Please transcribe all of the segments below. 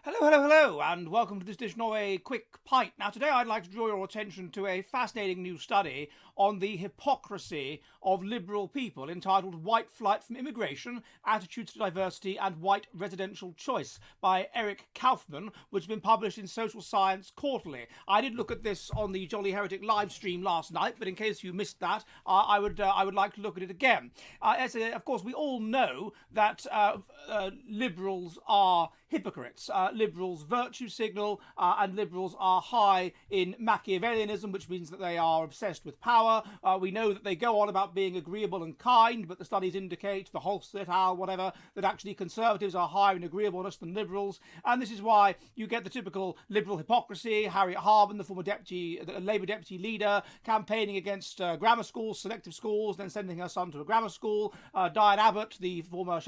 Hello, hello, hello, and welcome to this edition of A Quick Pint. Now, today I'd like to draw your attention to a fascinating new study on the hypocrisy of liberal people entitled White Flight from Immigration, Attitudes to Diversity and White Residential Choice by Eric Kaufman, which has been published in Social Science Quarterly. I did look at this on the Jolly Heretic live stream last night, but in case you missed that, I would like to look at it again. Of course, we all know that liberals are hypocrites. Liberals virtue signal, and liberals are high in Machiavellianism, which means that they are obsessed with power. We know that they go on about being agreeable and kind, but the studies indicate, the Holst et al., whatever, that actually conservatives are higher in agreeableness than liberals. And this is why you get the typical liberal hypocrisy. Harriet Harman, the former Labour deputy leader, campaigning against grammar schools, selective schools, then sending her son to a grammar school. Diane Abbott, the former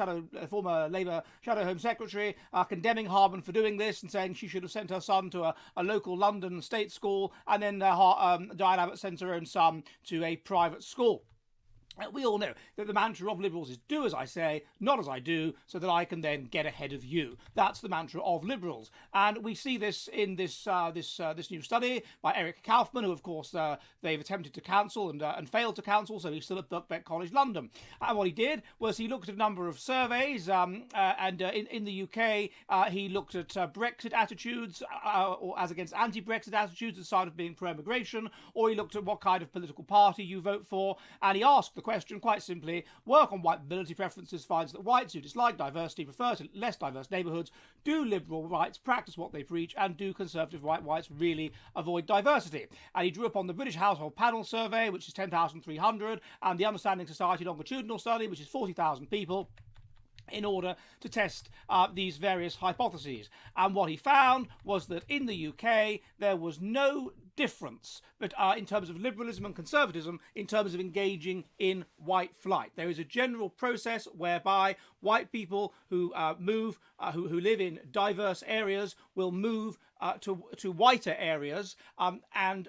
Labour Shadow Home Secretary, condemning Harman for doing this and saying she should have sent her son to a local London state school, and then Diane Abbott sends her own son to a private school. We all know that the mantra of liberals is do as I say, not as I do, so that I can then get ahead of you. That's the mantra of liberals. And we see this in this new study by Eric Kaufman, who, of course, they've attempted to cancel and failed to cancel, so he's still at Birkbeck College, London. And what he did was he looked at a number of surveys, in the UK, he looked at Brexit attitudes, or as against anti-Brexit attitudes, the side of being pro-immigration, or he looked at what kind of political party you vote for, and he asked the question quite simply: work on white mobility preferences finds that whites who dislike diversity prefer to less diverse neighbourhoods. Do liberal rights practice what they preach, and do conservative whites really avoid diversity? And he drew upon the British Household Panel Survey, which is 10,300, and the Understanding Society Longitudinal Study, which is 40,000 people, in order to test these various hypotheses. And what he found was that in the UK there was no difference, but in terms of liberalism and conservatism, in terms of engaging in white flight. There is a general process whereby white people who who live in diverse areas will move to whiter areas, and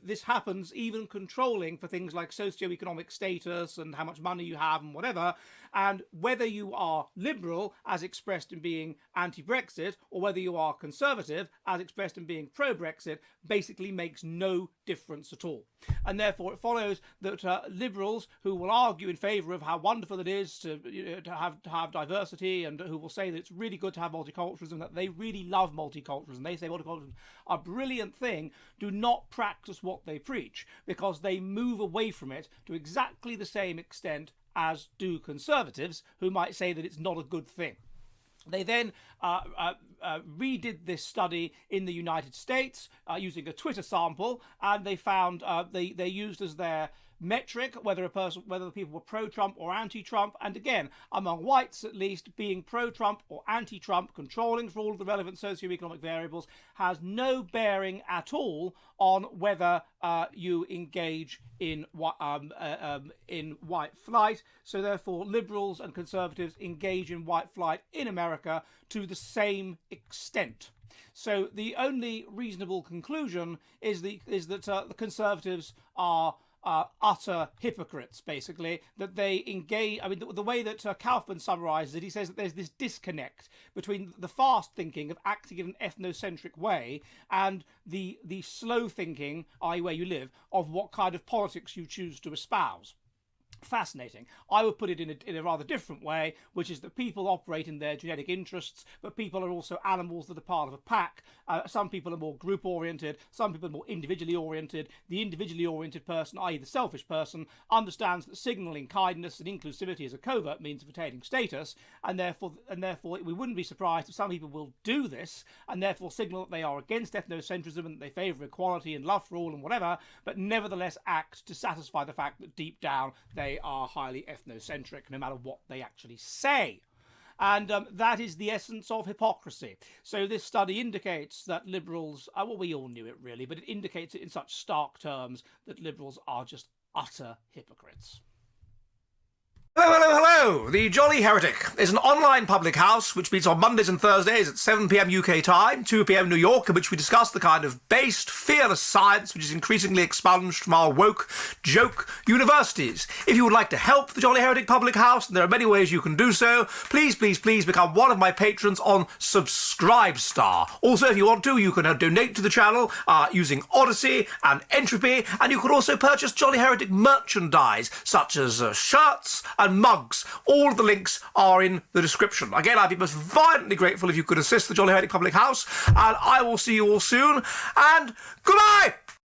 this happens even controlling for things like socioeconomic status and how much money you have and whatever. And whether you are liberal, as expressed in being anti-Brexit, or whether you are conservative, as expressed in being pro-Brexit, basically makes no difference at all. And therefore it follows that liberals who will argue in favour of how wonderful it is to have diversity, and who will say that it's really good to have multiculturalism, that they really love multiculturalism, they say multiculturalism is a brilliant thing, do not practice what they preach, because they move away from it to exactly the same extent as do conservatives, who might say that it's not a good thing. They then redid this study in the United States using a Twitter sample, and they found they used as their metric whether the people were pro-Trump or anti-Trump, and again, among whites at least, being pro-Trump or anti-Trump, controlling for all of the relevant socioeconomic variables, has no bearing at all on whether you engage in white flight. So therefore, liberals and conservatives engage in white flight in America to the same extent. So the only reasonable conclusion is that the conservatives are utter hypocrites, basically, that they engage. I mean, the way that Kaufman summarises it, he says that there's this disconnect between the fast thinking of acting in an ethnocentric way and the slow thinking, i.e. where you live, of what kind of politics you choose to espouse. Fascinating. I would put it in a rather different way, which is that people operate in their genetic interests, but people are also animals that are part of a pack. Some people are more group oriented, some people are more individually oriented. The individually oriented person, i.e. the selfish person, understands that signalling kindness and inclusivity as a covert means of attaining status, and therefore we wouldn't be surprised if some people will do this and therefore signal that they are against ethnocentrism and that they favour equality and love for all and whatever, but nevertheless act to satisfy the fact that deep down they are highly ethnocentric, no matter what they actually say. And that is the essence of hypocrisy. So this study indicates that liberals, well, we all knew it really, but it indicates it in such stark terms that liberals are just utter hypocrites. Hello, hello, hello! The Jolly Heretic is an online public house which meets on Mondays and Thursdays at 7 p.m. UK time, 2 p.m. New York, in which we discuss the kind of based, fearless science which is increasingly expunged from our woke, joke universities. If you would like to help the Jolly Heretic public house, and there are many ways you can do so, please, please, please become one of my patrons on Subscribestar. Also, if you want to, you can donate to the channel using Odysee and Entropy, and you can also purchase Jolly Heretic merchandise, such as shirts and mugs. All of the links are in the description. Again, I'd be most violently grateful if you could assist the Jolly Heretic public house, and I will see you all soon, and goodbye!